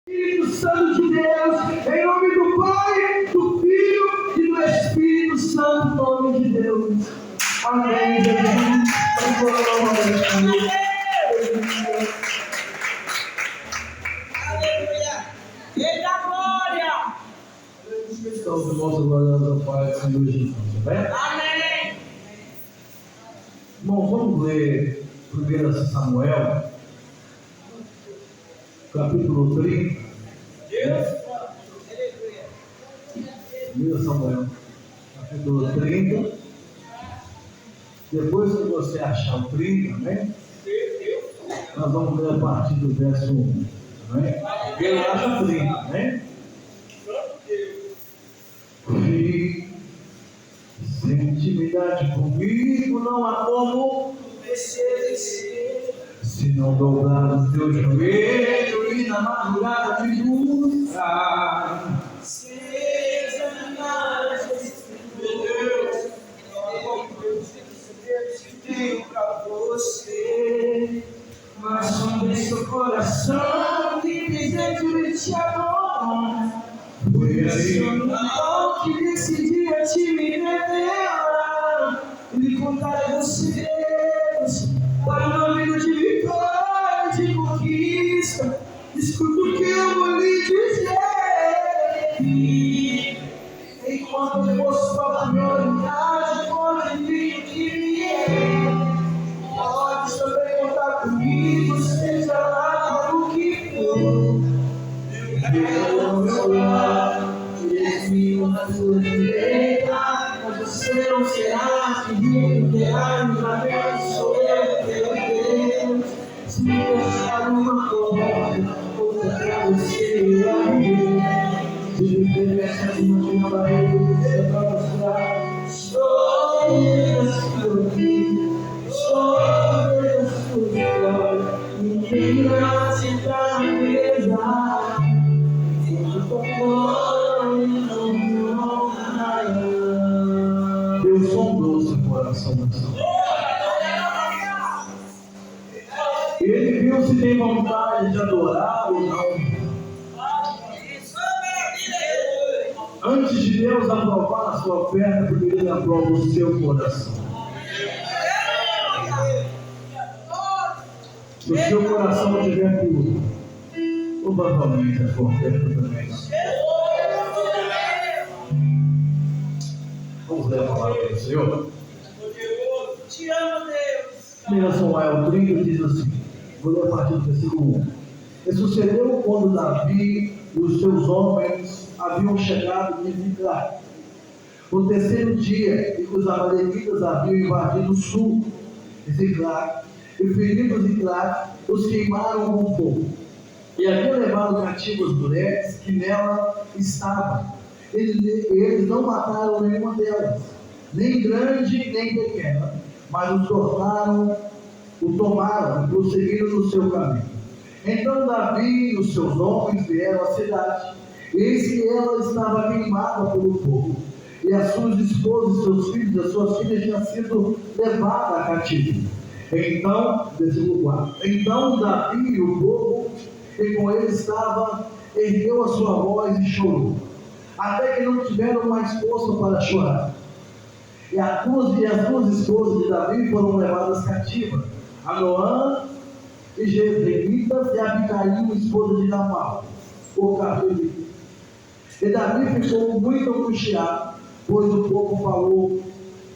Espírito Santo de Deus, em nome do Pai, do Filho e do Espírito Santo, em nome de Deus. Amém, Jesus. Aleluia. Eita glória. Estamos de nosso glorioso Pai, Senhor Jesus. Amém. Bom, vamos ler 1 Samuel, capítulo 30. Deus. 1 Samuel, capítulo 30. Depois que você achar o 30, né? Nós vamos ler a partir do verso 1. Né? Eu acho 30, né? E sem intimidade comigo não há como se não dobrar o teu joelho e na madrugada me buscar. Tenho pra você, mas sobre seu coração que presente te adora. Foi aí Não que decidia te me revelar e lhe contar os segredos para um amigo de vitória e de conquista. Escuta o que eu vou lhe dizer. E enquanto eu fosse sua prioridade, pode vir que me é. Pode também contar comigo, seja lá para o que for. Eu ao meu lado, desvio na sua direita, mas você não será seguido, terá me abençoe, teu Deus. Se me deixar uma porta, outra pra você abrir. Se me permite uma barreira, você vai mostrar. Estou nessa vida, estou nessa vida, ninguém vai sentar na mesa. Deus sondou seu coração nessa hora. Ele viu se tem vontade de adorar ou não. Antes de Deus aprovar a sua oferta, porque Ele aprova o seu coração. Se o seu coração estiver puro, provavelmente a sua oferta também não. Vamos ler a palavra do Senhor? Te amo, Deus. 1 Samuel 30 diz assim, vou ler a partir do versículo 1. E sucedeu quando Davi e os seus homens haviam chegado de Ziclag, no terceiro dia, e que os amalequitas haviam invadido o sul de Ziclag, e ferindo Ziclag, os queimaram com fogo. E haviam levado cativo as mulheres que nela estavam. Eles não mataram nenhuma delas, nem grande nem pequena, mas o tomaram e prosseguiram no seu caminho. Então Davi e os seus homens vieram à cidade, e eis que ela estava queimada pelo fogo, e as suas esposas e seus filhos e as suas filhas tinham sido levadas a cativo. Então, versículo 4, então Davi e o povo que com ele estava ergueu a sua voz e chorou, até que não tiveram mais força para chorar. E as duas esposas de Davi foram levadas cativas, Anoã e Jezreelitas, e Abigail, esposa de Nabal, o carmelita. E Davi ficou muito angustiado, pois o povo falou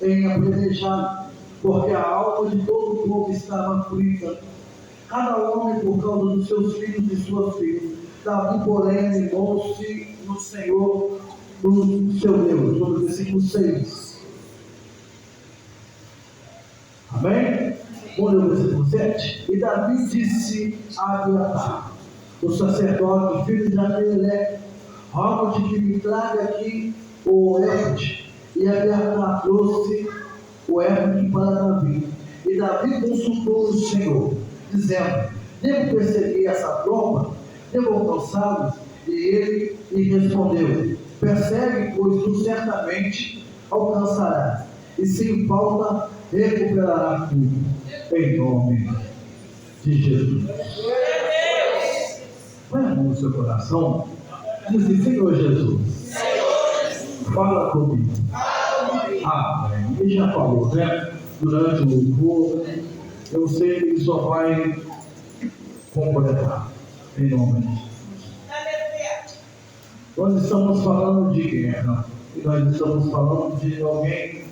em apedrejá-lo, porque a alma de todo o povo estava aflita, cada homem por causa dos seus filhos e suas filhas. Davi, porém, animou-se no Senhor, no seu Deus. No versículo 6. Amém? Vamos ler o versículo 7. E Davi disse a Abiatar, o sacerdote, filho de Abimelec, rogo-te que me traga aqui o éfode. E Abiatar trouxe o éfode para Davi. E Davi consultou o Senhor, dizendo: devo perseguir essa tropa? Devo alcançá-los? E ele lhe respondeu: persegue, pois tu certamente alcançarás, e sem falta recuperará tudo, em nome de Jesus. Põe a mão no seu coração. Diz assim: Senhor Jesus, fala comigo. Amém. Ele já falou, né? Durante o louvor, eu sei que ele só vai completar. Em nome de Jesus. Nós estamos falando de guerra. E nós estamos falando de alguém,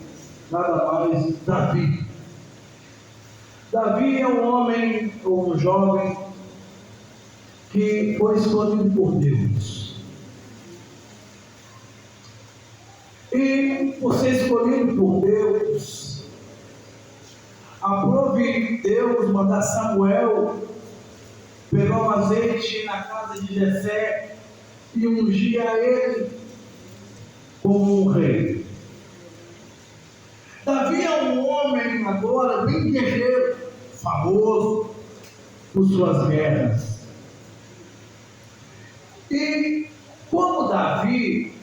nada mais, Davi. Davi é um homem, ou um jovem, que foi escolhido por Deus. E por ser escolhido por Deus, aprove Deus mandar Samuel pegar um azeite na casa de Jessé e ungir a ele como um rei. Davi é um homem agora bem guerreiro, famoso por suas guerras. E como Davi,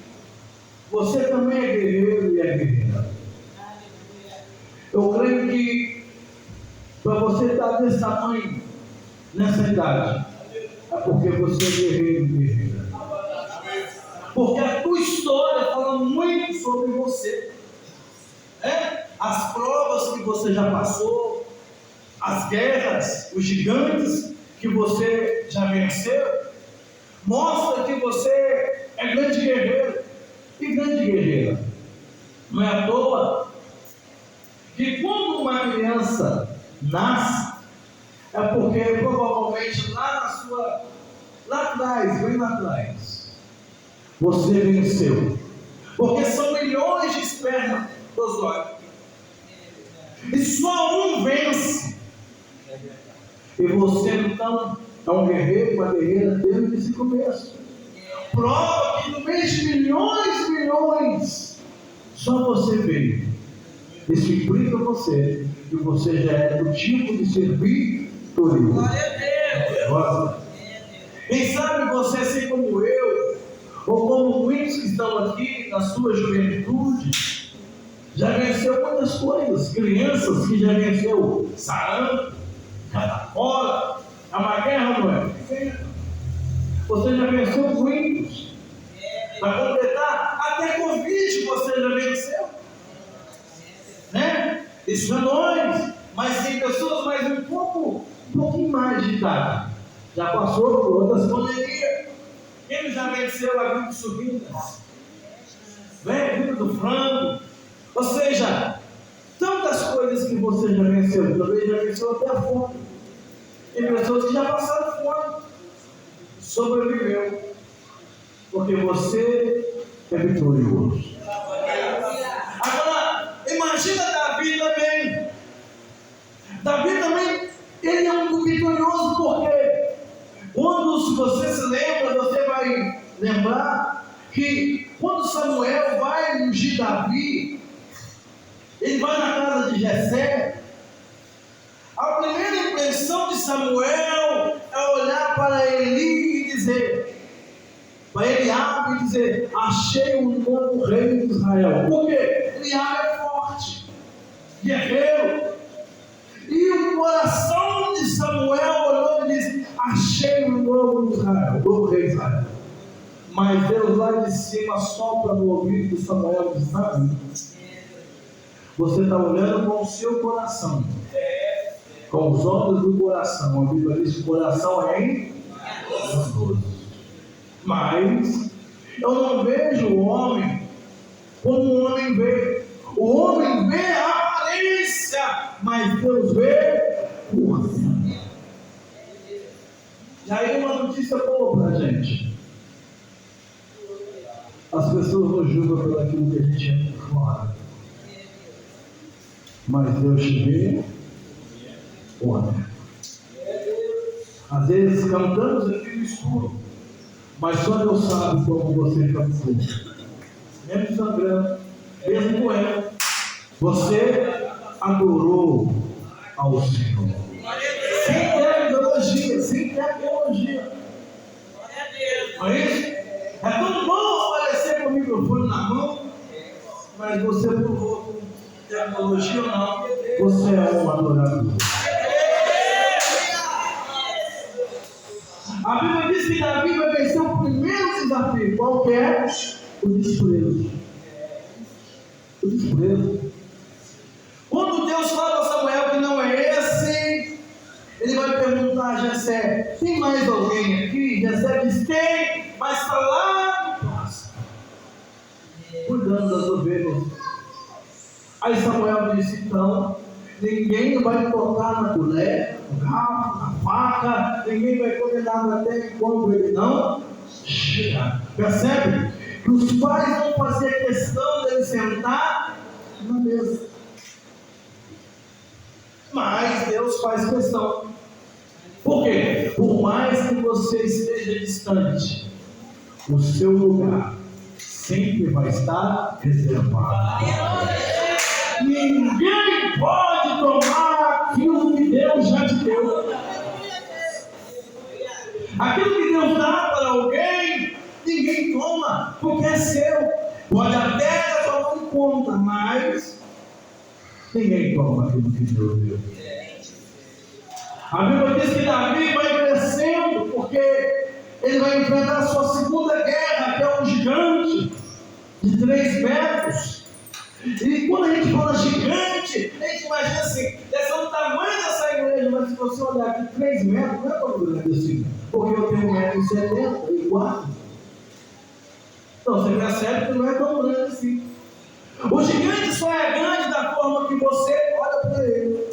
você também é guerreiro e é guerreira. Eu creio que para você estar desse tamanho, nessa idade, é porque você é guerreiro e guerreira. Porque a tua história fala muito sobre você. As provas que você já passou, as guerras, os gigantes que você já venceu, mostra que você é grande guerreiro e grande guerreira. Não é à toa que quando uma criança nasce, é porque provavelmente lá atrás, bem lá atrás, você venceu. Porque são milhões de espermatozoides e só um vence. E você então é um guerreiro, uma guerreira desde esse começo. Prova que no meio de milhões, só você veio. Isso implica você, que você já é do tipo de ser vitorioso. Glória a Deus. Quem sabe você, assim como eu, ou como muitos que estão aqui na sua juventude, já venceu muitas coisas. Crianças que já venceu sarampo, catapora, é uma guerra, não é? Você já venceu muitos. Para completar, até Covid você já venceu. Né? Escandões, mas tem pessoas mais um pouquinho mais de idade. Já passou por outras pandemias. Ele já venceu a gripe suínas, a gripe do frango. Ou seja, tantas coisas que você já venceu. Talvez já venceu até a fome. Tem pessoas que já passaram fome, sobreviveu, porque você é vitorioso. Agora, imagina Davi também. Davi também, ele é um vitorioso, porque quando, se você se lembra, você vai lembrar que quando Samuel vai ungir Davi, ele vai na casa de Jessé. A primeira impressão de Samuel é olhar para Eli e dizer, para Eliabe e dizer: achei um novo rei de Israel. Por quê? Eliabe é forte, guerreiro. E o coração de Samuel olhou e disse: achei um novo Israel, novo rei de Israel. Mas Deus lá de cima sopra no ouvido de Samuel e diz: sabe, você está olhando com o seu coração, com os olhos do coração. A Bíblia diz que o coração é enganoso. Mas eu não vejo o homem como o homem vê. O homem vê a aparência, mas Deus vê o coração. E aí uma notícia boa para a gente. As pessoas nos julgam pelo aquilo que a gente é por fora, mas Deus te vê olha. Às vezes cantamos aqui no escuro, mas só Deus sabe como você cantou. Mesmo sangrando, mesmo doendo, você adorou ao Senhor. Sem tecnologia, sem tecnologia. Não é isso? É tão bom aparecer com o microfone na mão, mas você provou com tecnologia ou não, você é um adorador. A Bíblia diz que desafio. Qual que é? O desprezo. O desprezo. Quando Deus fala a Samuel que não é esse, ele vai perguntar a Jessé: tem mais alguém aqui? Jessé diz: tem, mas está lá em casa, cuidando das ovelhas. Aí Samuel disse: então, ninguém vai tocar na colher, no garfo, na faca, ninguém vai comer nada até enquanto ele não chegar. Percebe? Que os pais vão fazer questão dele sentar na mesa. Mas Deus faz questão. Por quê? Por mais que você esteja distante, o seu lugar sempre vai estar reservado. Ninguém pode tomar aquilo que Deus já te deu. Aquilo que Deus dá para alguém, ninguém toma, porque é seu. Pode até tomar em conta, mas ninguém toma aquilo que Deus deu. A Bíblia diz que Davi vai crescendo, porque ele vai enfrentar a sua segunda guerra, que é um gigante de 3 metros. E quando a gente fala gigante, a gente imagina assim, deve ser o tamanho dessa igreja, mas se você olhar aqui, 3 metros não é tão grande assim, porque eu tenho 1,70 m e 4. Então você percebe que não é tão grande assim. O gigante só é grande da forma que você olha para ele.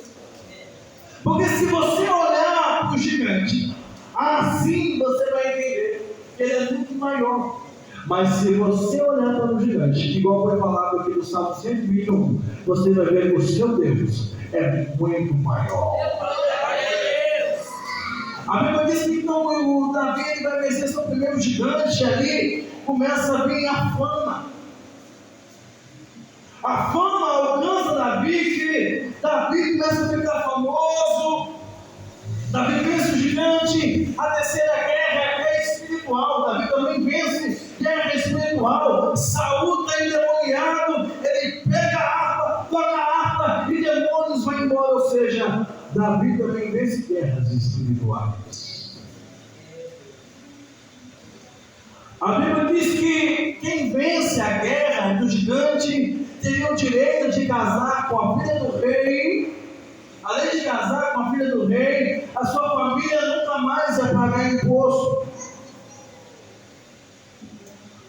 Porque se você olhar para o gigante, assim você vai entender que ele é muito maior. Mas se você olhar para o gigante, igual foi falado aqui no Salmo 121, você vai ver que o seu Deus é muito maior. A Bíblia diz que então o Davi ele vai vencer seu primeiro gigante ali, começa a vir a fama. A fama alcança Davi, que Davi começa a ficar famoso. Davi vence o gigante. A terceira guerra é a guerra espiritual. Davi também vence guerra espiritual. Saul está endemoniado. Ele pega a harpa, toca a harpa e demônios vão embora. Ou seja, Davi também vence guerras espirituais. A Bíblia diz que quem vence a guerra do gigante teria o direito de casar com a filha do rei. Além de casar com a filha do rei, a sua família nunca mais ia pagar imposto.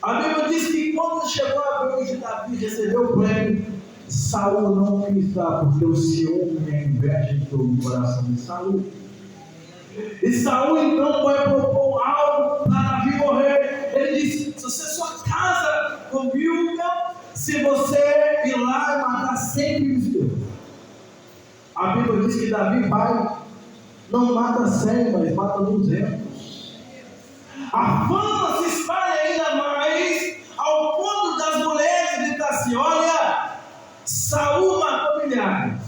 A Bíblia diz que quando chegou a vez de Davi receber o prêmio, Saul não quis dar, porque o ciúme e a inveja entrou no coração de Saul. E Saul então vai propor algo para Davi morrer. Ele disse: se você só casa comigo, se você ir lá e matar 100 filisteus. A Bíblia diz que Davi vai, não mata 100, mas mata 200. A fama se espalha ainda mais, ao ponto das mulheres gritar assim: olha, Saul matou milhares,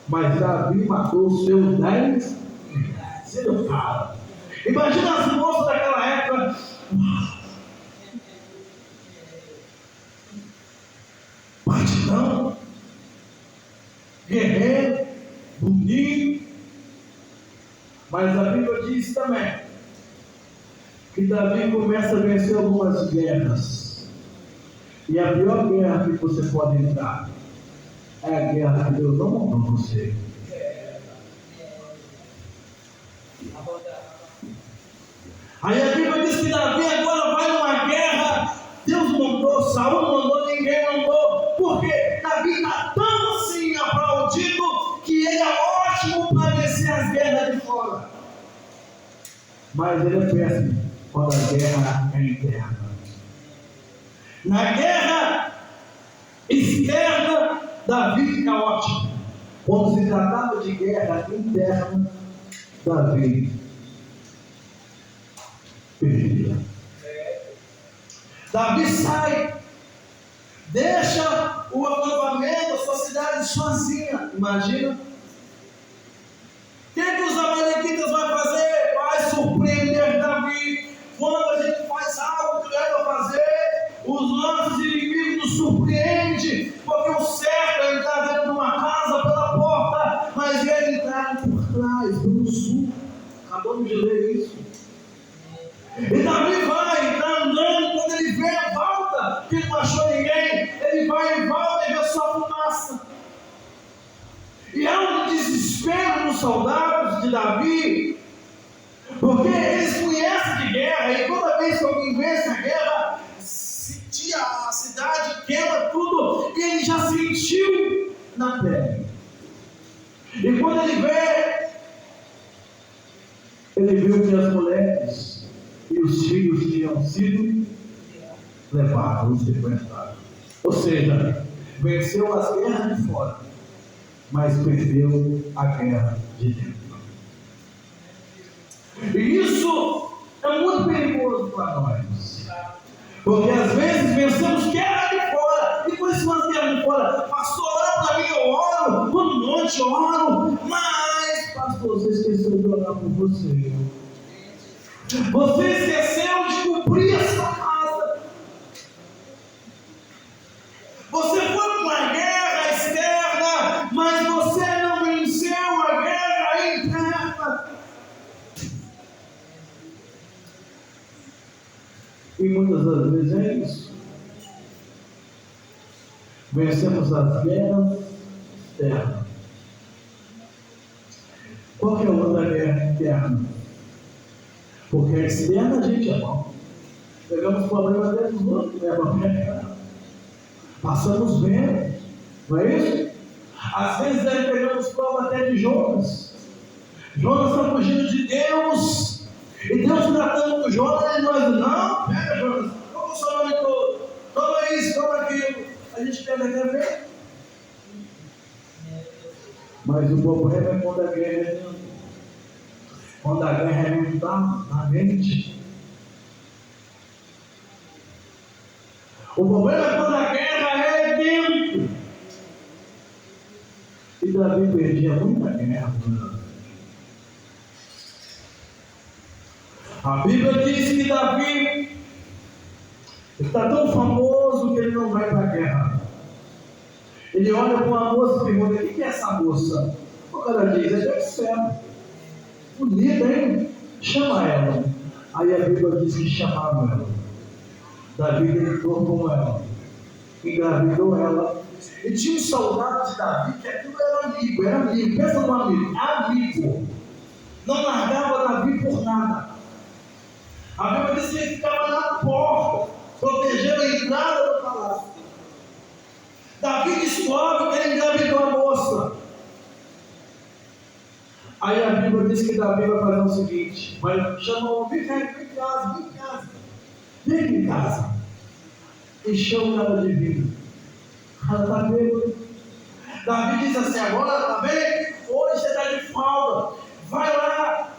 mas Davi matou os seus 10 milhares. Seu cara, imagina as moças daquela época. Batidão, guerreiro, bonito. Mas a Bíblia diz também que Davi começa a vencer algumas guerras. E a pior guerra que você pode entrar é a guerra que Deus não mandou você. Aí a Bíblia diz que Davi agora vai numa guerra. Deus mandou, Saul não mandou, ninguém mandou. Porque Davi está tão assim aplaudido que ele é ótimo para vencer as guerras de fora. Mas ele é péssimo quando a guerra é interna. Na guerra externa, Davi fica ótimo. Quando se tratava de guerra interna, Davi perdia. Davi sai, deixa o acampamento, a sua cidade sozinha. Imagina. O que os amalequitas vão fazer? Vai surpreender Davi. Quando a gente faz algo que é para fazer, os nossos inimigos nos surpreendem, porque o certo é entrar dentro de uma casa pela porta, mas eles entraram por trás, pelo sul. Acabamos de ler isso. E Davi vai, está andando soldados de Davi, porque eles conhecem de guerra, e toda vez que alguém vence a guerra, a cidade quebra tudo, e ele já sentiu na pele. E quando ele viu que as mulheres e os filhos tinham sido levados, sequestrados. Ou seja, venceu as guerras de fora, mas perdeu a guerra de dentro. E isso é muito perigoso para nós, porque às vezes vencemos guerra de fora, e quais são as guerras de fora? Pastor, ora para mim, eu oro, no monte eu oro, mas pastor, você esqueceu de orar por você. Você esqueceu de cumprir a sua casa. Você foi para uma guerra externa, mas você não venceu a guerra interna. E muitas das vezes é isso. Vencemos as guerras externas. Qual que é a outra guerra interna? Porque a externa a gente é bom. Pegamos problemas dentro dos outros, passamos bem, não é isso? Às vezes pegamos prova até de Jonas. Jonas está fugindo de Deus, e Deus tratando com Jonas, e nós não, pega Jonas, toma o seu nome todo, toma isso, toma aquilo. A gente quer ver. Mas o problema é quando a guerra é dentro. Quando a guerra é mental, na mente. O problema é quando a guerra é dentro. E Davi perdia muita guerra. A Bíblia diz que Davi está tão famoso que ele não vai para a guerra. Ele olha para uma moça e pergunta: o que é essa moça? O cara diz: é do céu. Bonita, hein? Chama ela. Aí a Bíblia diz que chamava ela. Davi deitou com ela, engravidou ela. E tinha um soldado de Davi que aquilo era amigo. Pensa no amigo. Não largava Davi por nada. A Bíblia diz que ele ficava na porta, protegendo a entrada do palácio. Davi descobre que ele engravidou a moça. Aí a Bíblia diz que Davi vai fazer o seguinte: chamou, vem em casa. Vem aqui em casa. E chama ela de vida. Ela está bêbada. Davi diz assim: agora está bem? Hoje você está de falda. Vai lá.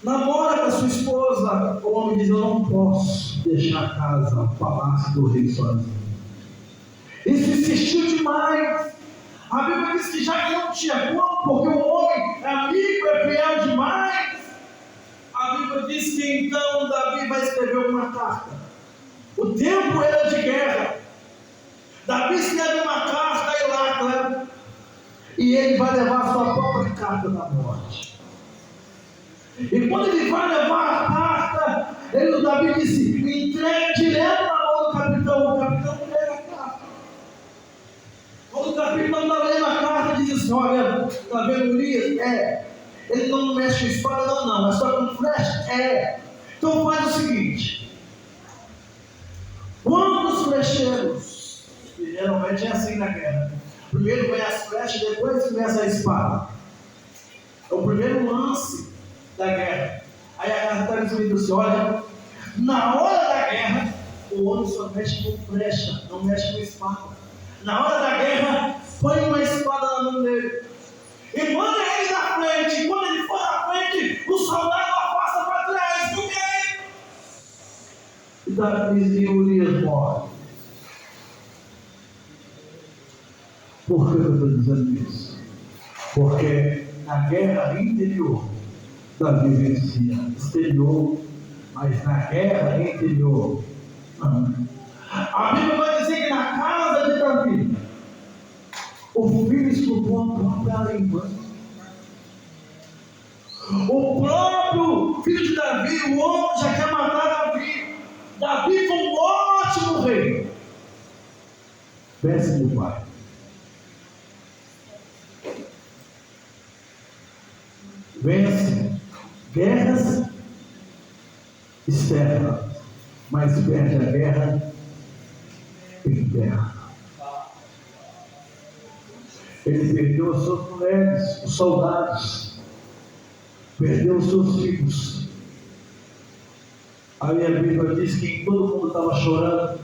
Namora com a sua esposa. O homem diz: eu não posso deixar a casa, o palácio do rei sozinho. Isso insistiu demais. A Bíblia diz que já que não tinha como, porque o homem é amigo, é fiel demais. A Bíblia diz que então Davi vai escrever uma carta. O tempo era de guerra. Davi escreve uma carta e lacra, e ele vai levar a sua própria carta da morte. E quando ele vai levar a carta, o Davi disse: entregue direto na mão do capitão. O capitão pega a carta. Quando o capitão está lendo a carta, diz assim: olha, está vendo Urias? Ele não mexe com espada, não, é só com flecha? Então faz o seguinte: quantos flecheiros, que geralmente é assim na guerra, primeiro vem as flechas, depois começa a espada. É o primeiro lance da guerra. Aí a carta está dizendo assim: olha, na hora da guerra, o homem só mexe com flecha, não mexe com espada. Na hora da guerra, põe uma espada na mão dele. E manda ele na frente. Quando ele for na frente, o soldado afasta para trás. Por quê? E Davi e Urias morre. Por que eu estou dizendo isso? Porque na guerra interior, Davi vencia. Exterior, mas na guerra interior, não. A Bíblia vai dizer que na casa de Davi, o filho escutou a própria língua. O próprio filho de Davi, o homem já quer matar Davi. Davi foi um ótimo rei. Péssimo pai. vence guerras externas, mas perde a guerra interna. Ele perdeu as suas mulheres, os soldados, perdeu os seus filhos. Aí a Bíblia diz que todo mundo estava chorando.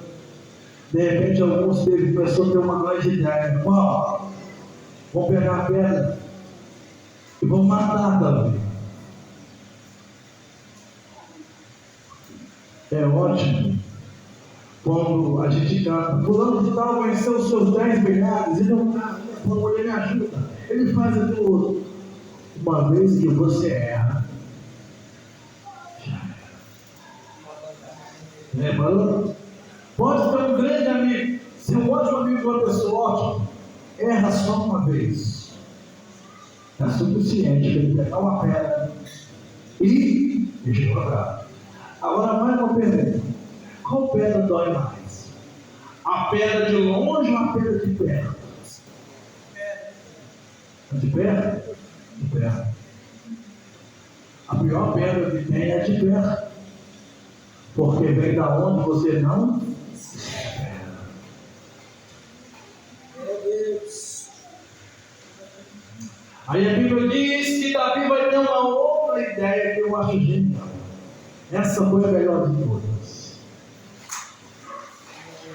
De repente alguns começaram a ter uma grande ideia. Uau, vamos pegar a pedra e vamos matar Davi. É ótimo quando a gente canta, fulano de tal venceu os seus 10 milhares, ele não dá, por favor, ele me ajuda, ele faz aquilo outro. Uma vez que você erra, lembrando? Pode ter um grande amigo, ser um ótimo amigo de uma pessoa ótima, erra só uma vez. É suficiente para ele pegar uma pedra e jogar. Agora mais uma pergunta. Qual pedra dói mais? A pedra de longe ou a pedra de perto? De perto? De perto. A pior pedra que tem é de perto. Porque vem da onde você não espera. Meu Deus. Aí a Bíblia diz que Davi vai ter uma outra ideia que eu acho genial. Essa foi a melhor de todas.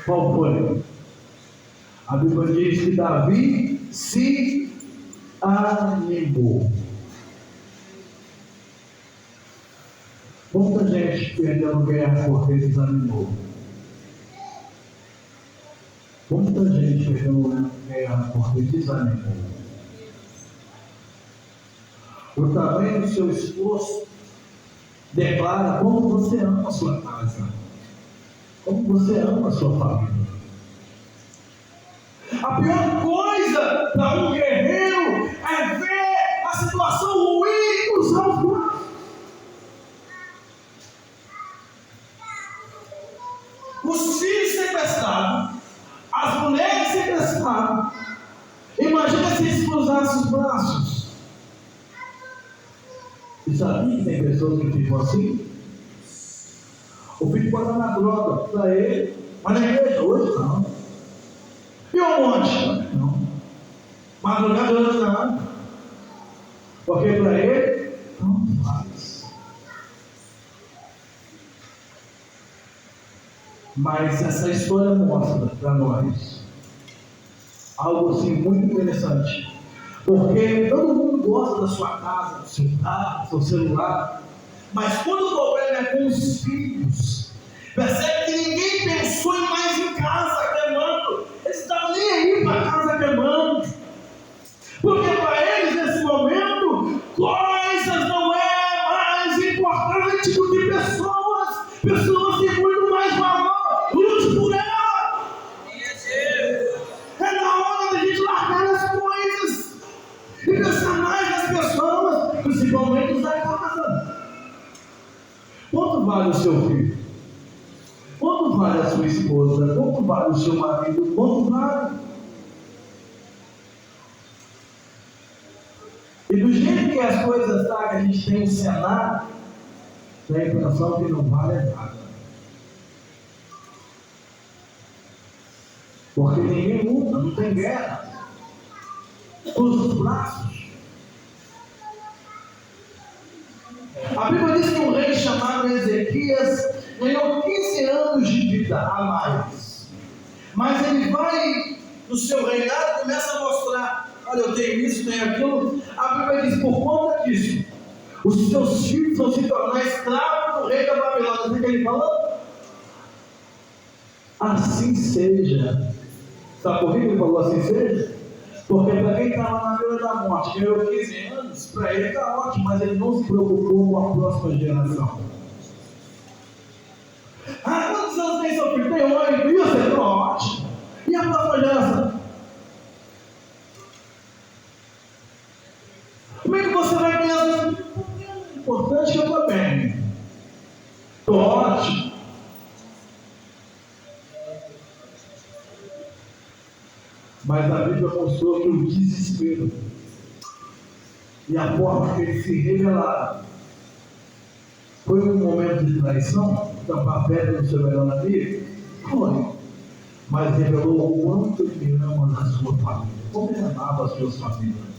Qual foi? A Bíblia diz que Davi se animou. Muita gente perdendo guerra porque desanimou. Muita gente perdendo guerra porque desanimou. O tamanho do seu esforço declara como você ama a sua casa, como você ama a sua família. A pior coisa para um guerreiro é ver a situação ruim e usar os braços. Os filhos sequestrados, as mulheres sequestradas. Imagina se eles cruzassem os braços. E sabia que tem pessoas que ficam assim? O filho pode dar na droga para ele, mas na igreja hoje não. E o monte? Não. Madrugada não. Porque para ele não faz. Mas essa história mostra para nós algo assim muito interessante. Porque todo mundo gosta da sua casa, do seu carro, do seu celular. Mas quando o problema é com os filhos, percebe que ninguém pensou mais em casa queimando. Eles estão nem aí para casa queimando. Porque para eles, nesse momento, coisas não é mais importante do que pessoas. Pessoas têm muito mais valor. Lute por ela. É na hora da gente largar as coisas e pensar mais nas pessoas, principalmente os da casa. Quanto vale o seu filho? Quanto vale a sua esposa? Quanto vale o seu marido? Quanto vale? E do jeito que as coisas estão, que a gente tem um cenário, tem a impressão que não vale nada. Porque ninguém luta, não tem guerra. Cruza os braços. A Bíblia diz que um rei chamado Ezequias ganhou 15 anos de vida a mais. Mas ele vai, no seu reinado, começa a mostrar: olha, eu tenho isso, tenho aquilo. A Bíblia diz: por conta disso, os seus filhos vão se tornar escravos do rei da Babilônia. Sabe o que ele falou? Assim seja. Sabe por que ele falou assim seja? Porque para quem estava na beira da morte, ganhou 15 anos, para ele está ótimo, mas ele não se preocupou com a próxima geração. Ah, quantos anos tem seu filho? Tem 8, e você? Está ótimo. E a próxima geração? Como é que você vai ganhar? O importante é que eu estou bem. Estou ótimo. Mas a Bíblia mostrou que o desespero e a forma que eles se revelaram. Foi um momento de traição, tampar pedra no seu melhor amigo? Foi. Mas revelou o quanto ele ama a sua família, como ele amava as suas famílias.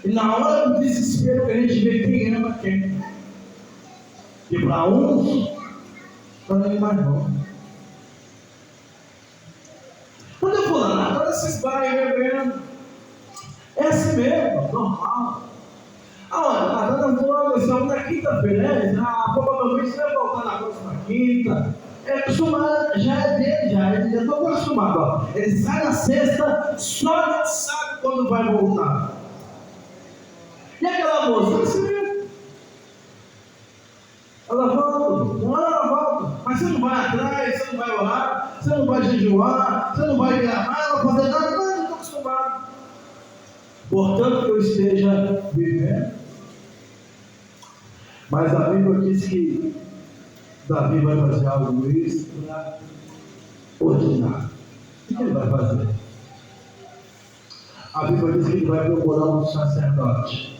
E na hora do desespero que a gente vê quem ama quem. E para uns, para nem mais não. Quando eu vou lá, agora esses bairros bebendo, é assim mesmo, normal. Olha, a dona Flora, estamos na quinta-feira, né? Provavelmente você vai voltar na próxima quinta. É acostumado, já é dele, já estou acostumado. Ó. Ele sai na sexta, só não sabe quando vai voltar. E aquela moça, assim mesmo. Ela volta, uma hora ela volta, mas você não vai atrás, você não vai orar, você não vai jejuar, você não vai gramar, não vai fazer nada, mas eu estou acostumado. Portanto, que eu esteja vivendo. Mas a Bíblia diz que Davi vai fazer algo extraordinário. O que ele vai fazer? A Bíblia diz que ele vai procurar um sacerdote.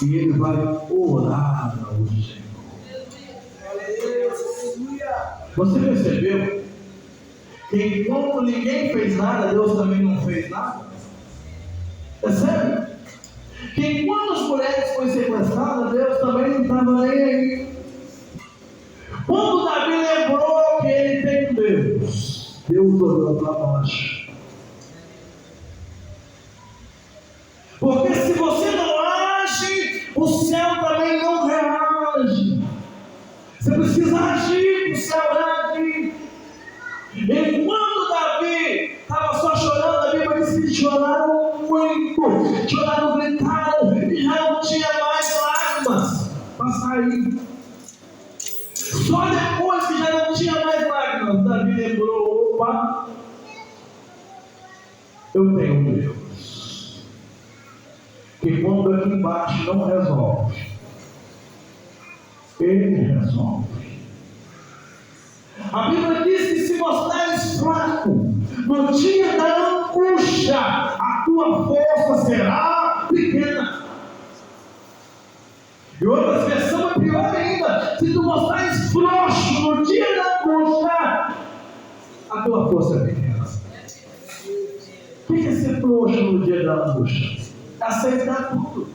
E ele vai orar ao Senhor. Você percebeu que enquanto ninguém fez nada, Deus também não fez nada? É sério? Que enquanto as mulheres foram sequestradas, Deus também não estava nem aí. Quando Davi lembrou que ele tem Deus, Deus olhou para baixo. Porque se você não age, o céu também não reage. Você precisa agir, o céu reage. Enquanto Davi estava só chorando, a Bíblia diz que eles choraram muito, choraram, gritaram, e já não tinha mais lágrimas para sair. Só depois que já não tinha mais lágrimas, Davi lembrou: opa, eu tenho um Deus, que quando aqui embaixo não resolve, Ele resolve. A Bíblia diz que se mostrares fraco no dia da angústia, a tua força será pequena. E outras versões é pior ainda: se tu mostrares frouxo no dia da angústia, a tua força é pequena. O que é ser frouxo no dia da angústia? Aceitar tudo.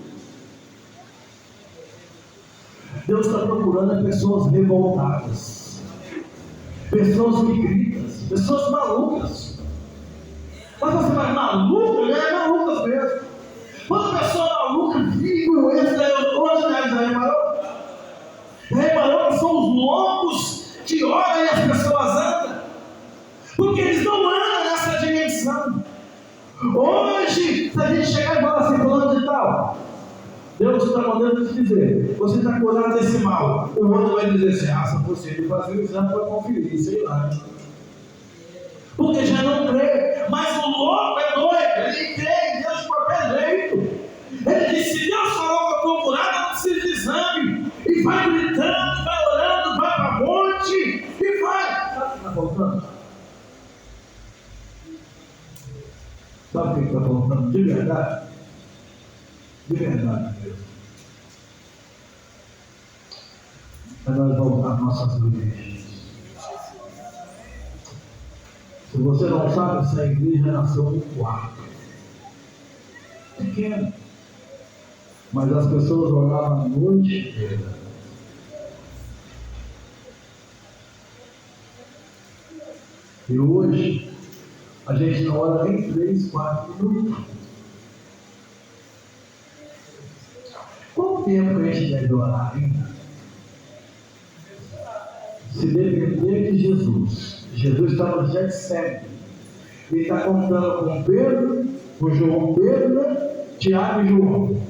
Deus está procurando pessoas revoltadas, pessoas que gritam, pessoas malucas. Mas você vai maluco? Ele é maluco mesmo. Quando a pessoa maluca vive o êxito da autoridade, já reparou? Já reparou que são os loucos que olham e as pessoas andam? Porque eles não andam nessa dimensão. Hoje, se a gente chegar e falar assim, fulano de tal, Deus está mandando te dizer, você está curado desse mal. O outro vai dizer assim: ah, se fosse ele fazer o exame para conferir, sei lá. Porque já não crê. Mas o louco é doido, ele crê em Deus de qualquer jeito. Ele diz: se Deus falou que eu estou curado, não precisa de exame. E vai gritando, vai orando, vai para monte, e vai. Sabe o que está faltando? Sabe o que está faltando? De verdade. De verdade mesmo. Para nós voltar às nossas igrejas. Se você não sabe, essa igreja nasceu em quarto. Pequeno. Mas as pessoas oravam a noite inteira. E hoje, a gente não ora nem 3, 4 minutos. Quanto tempo a gente deve orar ainda? Se depender de Jesus. Jesus estava no Getsemane. Ele está contando com Pedro, com João Pedro, Tiago e João.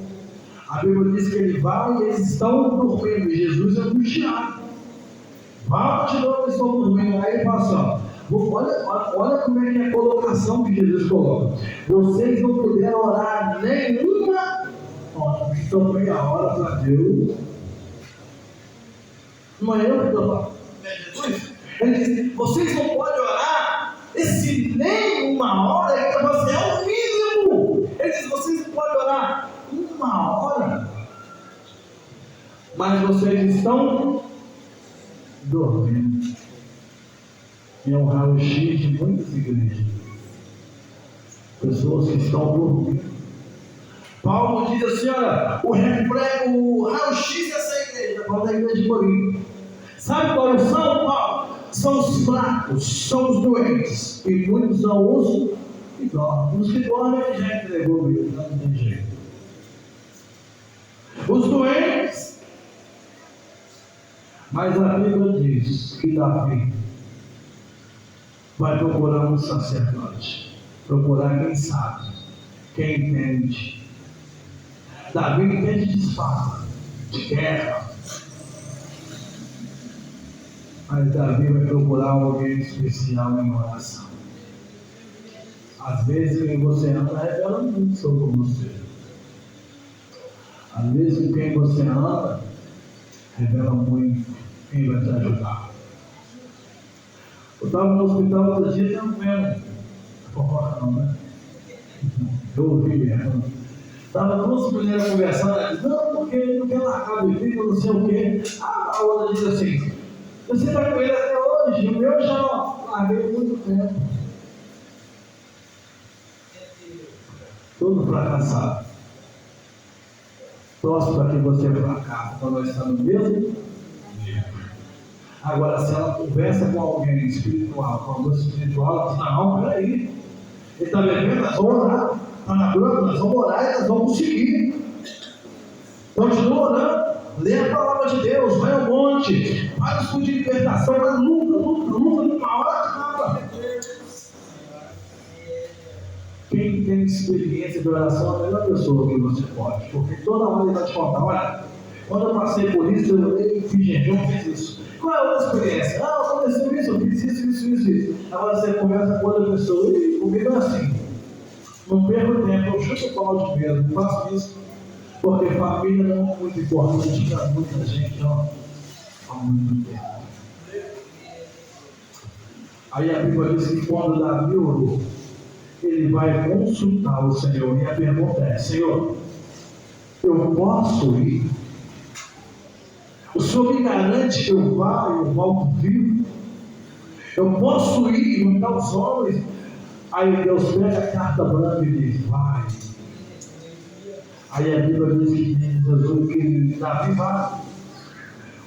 A Bíblia diz que ele vai e eles estão dormindo. E Jesus é angustiado. Volta de novo, eles estão dormindo. Aí ele fala assim: olha como é que é a colocação que Jesus coloca. Vocês não puderam orar nenhuma hora. Então foi a hora para Deus. Não é eu que estou falando. É Jesus. Ele diz: vocês não podem orar esse nem uma hora, que você é o mínimo. mas vocês estão dormindo. E é um raio-x de muitas igrejas. Pessoas que estão dormindo. Paulo diz assim: olha, o raio-x dessa igreja, Paulo da igreja de Corinto. Sabe qual são, Paulo? São os fracos, são os doentes. E muitos são os que dormem. Os que dormem ele já entregou ele, não tem jeito. Os doentes. Mas a Bíblia diz que Davi vai procurar um sacerdote, procurar quem sabe, quem entende. Davi entende de espada, de guerra, mas Davi vai procurar alguém especial em oração. Às vezes quem você anda revela muito sobre você. Às vezes quem você anda revela muito quem vai te ajudar. Eu estava no hospital outro dia, não vendo fofoca não, né? Eu ouvi mesmo. Estava duas mulheres conversando, ela disse, não, porque ele não quer largar o filho, não sei o quê. A outra diz assim, você está com ele até hoje, o meu já larguei muito tempo. Todo fracassado. Torço para que você fracasse, para nós estar no mesmo nível. Agora, se ela conversa com alguém espiritual, com alguém espiritual, ela diz, não, peraí. Ele está bebendo, nós vamos orar. Está na droga, nós vamos orar e nós vamos seguir. Continua orando. Lê a palavra de Deus, vai ao monte, vai discutir de libertação, vai luta, uma hora acaba. Quem tem experiência de oração é a melhor pessoa que você pode, porque toda hora ele vai te contar, olha, quando eu passei por isso, eu orei, fiz jejum, fiz isso. Qual é a outra experiência? Ah, aconteceu isso, eu fiz isso. Agora você conversa com outra pessoa, e comigo é assim, não perco tempo, eu chuto o pau de mesmo, faço isso, porque família não é muito importante para muita gente, ó, há muito tempo. Aí a Bíblia diz que quando Davi orou, ele vai consultar o Senhor, e a pergunta é, Senhor, eu posso ir? O Senhor me garante que eu volto vivo? Eu posso ir e juntar os homens? Aí Deus pega a carta branca e diz, vai. Aí a Bíblia diz que Davi vai.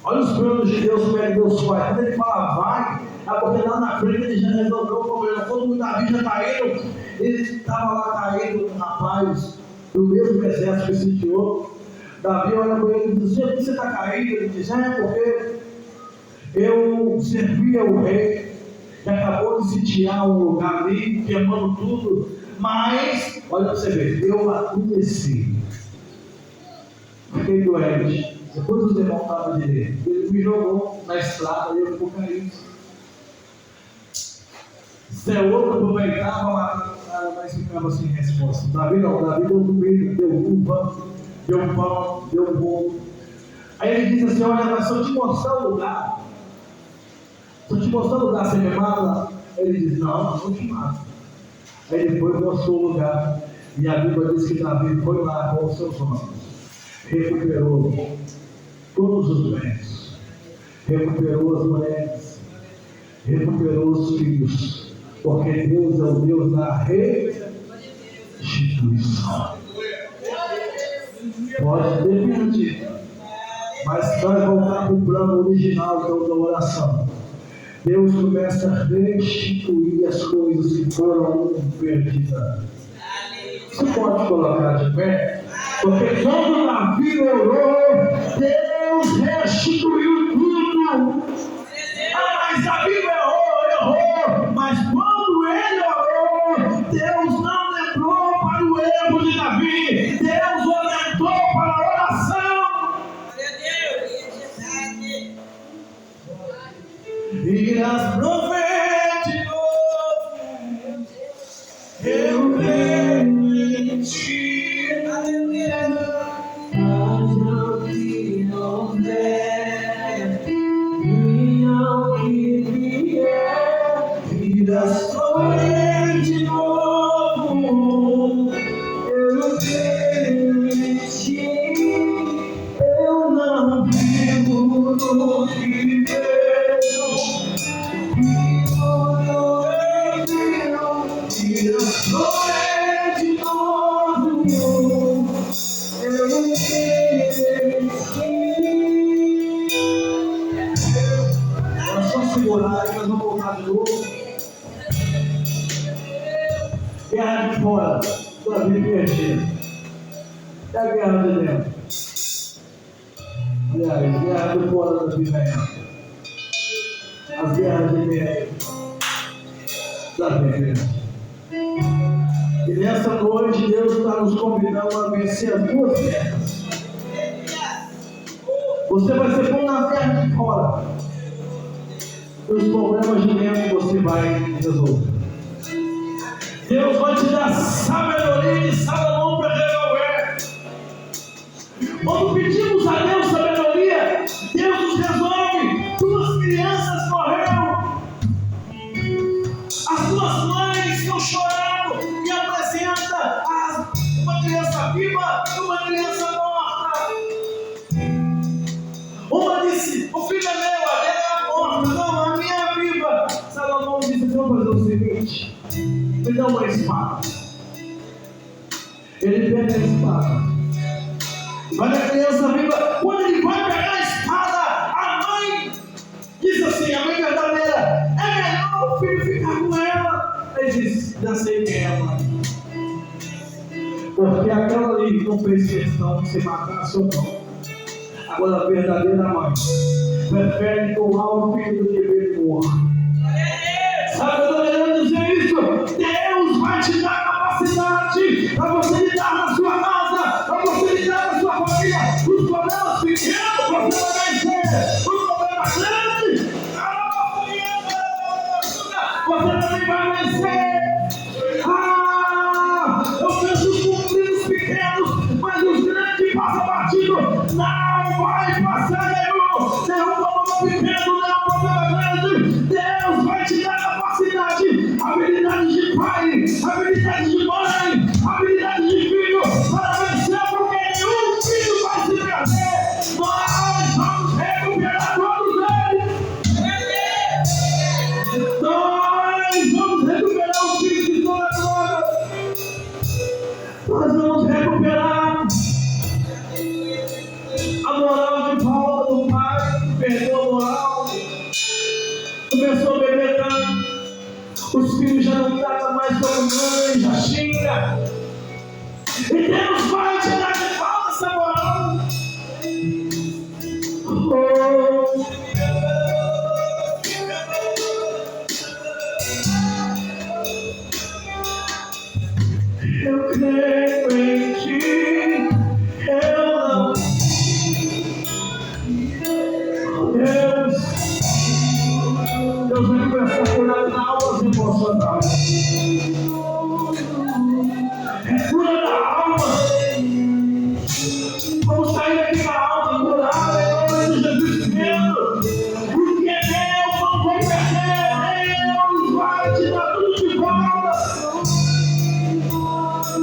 Olha os planos de Deus, como é que Deus faz. Quando ele fala vai, é porque lá na frente ele já resolveu o problema. Quando o Davi já caído, ele estava lá caído, um rapaz do mesmo exército que sitiou. Davi olha para ele e diz, por que você está caído? Ele diz, porque eu servia o rei, que acabou de sitiar um lugar ali, queimando tudo, mas, olha para você ver, eu adormeci, fiquei doente. Depois os irmãos estavam direito, ele me jogou na estrada e eu fui caído. Zé outro aproveitava, mas ficava sem resposta. Davi não, Davi deu comida, deu uva, deu pão, deu bolo. Aí ele diz assim, olha, mas se eu te mostrar o lugar, você me mata? Ele diz, não vou te matar. Aí ele foi e mostrou o lugar, e a Bíblia diz que Davi foi lá com os seus homens, recuperou todos os bens, recuperou as mulheres, recuperou os filhos, porque Deus é o Deus da restituição. Pode depender, mas vai voltar para o plano original da oração. Deus começa a restituir as coisas que foram perdidas. Você pode colocar de pé? Porque quando Davi orou, Deus restituiu tudo. Mas Davi errou, mas quando ele orou, Deus não lembrou para o erro de Davi, Deus orientou para a oração. Irás prover de novo, eu creio em ti, aleluia. Mas ao que houver, e ao que vier, irás prover de novo, eu creio em ti, eu não vi. tudo que vejo, tudo eu vi, e agora de novo eu sei. É só segurar e nós vamos voltar de novo. Guerra de fora, sua vida perdida. É a guerra de dentro. Aliás, guerra de fora da vida é as guerras de dentro da vida. E nessa noite Deus está nos convidando a vencer as duas guerras. Você vai ser bom na guerra de fora. Os problemas de dentro você vai resolver. Deus vai te dar sabedoria de Salomão para resolver. Quando pedimos a Deus sabedoria, Deus nos resolve. Duas crianças morreram, as duas mães estão chorando e apresenta uma criança viva e uma criança morta. Uma disse: o filho é meu, a dela é morta. Não, a minha é viva. Salomão disse: vamos fazer o seguinte, me dá uma espada. Ele pega a espada, mas a criança viva, quando ele vai pegar a espada, a mãe diz assim, a mãe verdadeira: é melhor o filho ficar com ela. Ele diz: já sei quem é a mãe, porque aquela ali não fez questão de se matar seu irmão. Agora a verdadeira mãe prefere doar o filho do que ver ele morrer. Sabe o que eu estou querendo dizer isso? Deus vai te dar capacidade para você lidar na sua casa, para você lidar na sua família. Os problemas pequenos você vai vencer, os problemas grandes você também vai vencer. Eu penso os conflitos pequenos, mas os grandes passam batido. Não vai passar nenhum problema pequeno, nenhum problema grande. Deus vai te dar capacidade, habilidade de pai, habilidade de mãe, habilidade de filho, para vencer, porque nenhum filho vai se perder. Nós vamos recuperar todos eles. Nós vamos recuperar os filhos que estão na droga. Nós vamos recuperar a moral de volta do pai, perdeu a moral, começou a beber tanto, os filhos já não tratam mais como mãe, já xinga. E Deus vai te dar de volta essa moral. Eu creio em ti, eu não. Deus vai começar a curar almas emocionais. É cura da alma. Vamos sair daqui da alma curada em nome de Jesus Cristo. Porque Deus não vai perder. Deus vai te dar tudo de volta.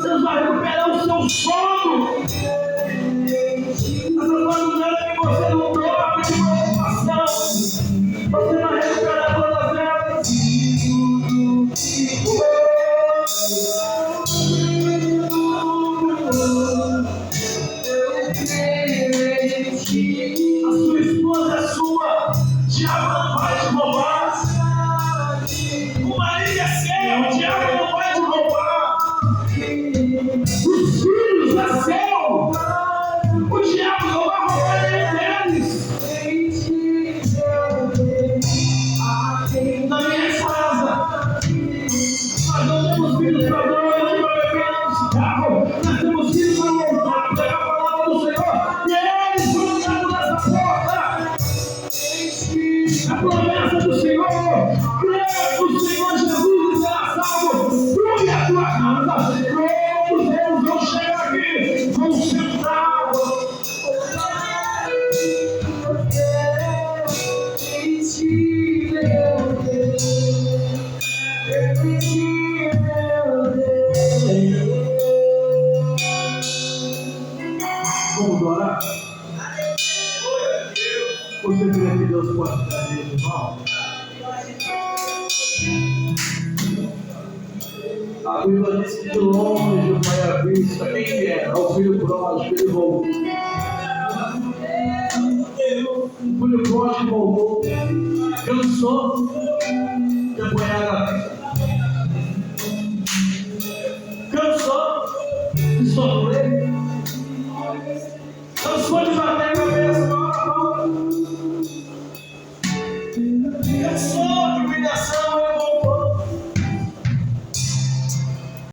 Deus vai recuperar o seu sono. Essa madrugada que você não dorme de preocupação, você vai recuperar todas elas. A sua esposa é sua, diabo não vai te roubar. O marido é seu, diabo não vai te roubar. Os filhos é seu, o diabo não vai roubar nenhum deles. Na minha casa, nós não temos filhos para droga, para beber, para cigarro. Nós temos filhos para louvar, para pregar a palavra do Senhor. E eles vão entrar por essa porta. A promessa do Senhor, crê no Senhor Jesus e será salvo. Tu e a tua casa, todos eles vão chegar aqui, vão sentar. Vamos orar? Você crê que Deus pode fazer isso, irmão? A Bíblia diz que de longe o Pai à vista. Quem que é? É o filho pródigo, ele voltou. O filho pródigo voltou. Cansou de apanhar a vida. Cansou de sofrer.